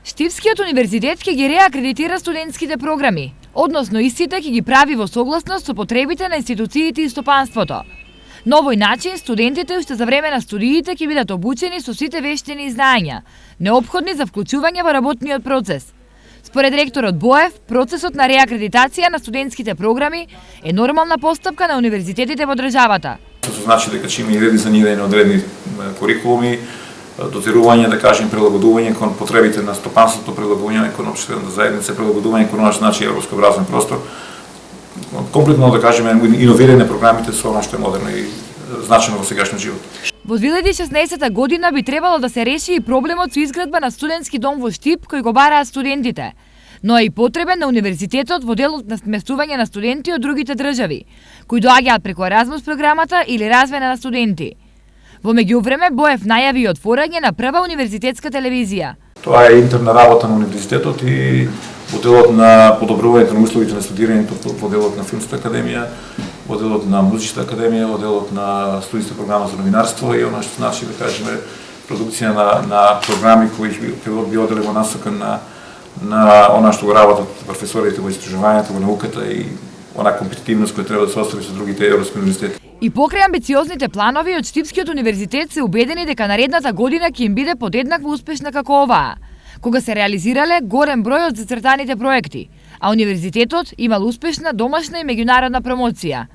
Штипскиот универзитет ќе ги реакредитира студентските програми, односно истите ќе ги прави во согласност со потребите на институциите и стопанството. На овој начин, студентите уште за време на студиите ќе бидат обучени со сите вештини и знаења, неопходни за вклучување во работниот процес. Според ректорот Боев, процесот на реакредитација на студентските програми е нормална постапка на универзитетите во државата. Тоа значи дека ќе има и редизајнирање на одредени курикулуми, дотерување, да кажем, прилагодување кон потребите на стопанството, прилагодување кон општествената заедница, прилагодување кон оној значи европско образовен простор. Комплетно, да кажеме, иновирање програмите со она што е модерно и значено во сегашниот живот. Во 2016 година би требало да се реши и проблемот со изградба на студентски дом во Штип кој го бараат студентите, но е и потребен на универзитетот во делот на сместување на студенти од другите држави, кои доаѓаат преку Еразмус програмата или развена на студенти. Во меѓувреме, Боев најави отворање на прва универзитетска телевизија. Тоа е интерна работа на универзитетот и во делот на подобрувањето на условите на студирањето, во делот на филмската академија, во делот на музичката академија, во делот на студијска програма за новинарство и она што значи, да кажеме, продукција на програми кои би оделе во насока на она што го работат професорите во истражувањето, во науката и она компетитивност која треба да се остави со другите европски универзитети. И покрај амбициозните планови од Штипскиот универзитет се убедени дека наредната година ќе им биде подеднакво успешна како оваа, кога се реализирале голем број од зацртаните проекти, а универзитетот имал успешна домашна и меѓународна промоција.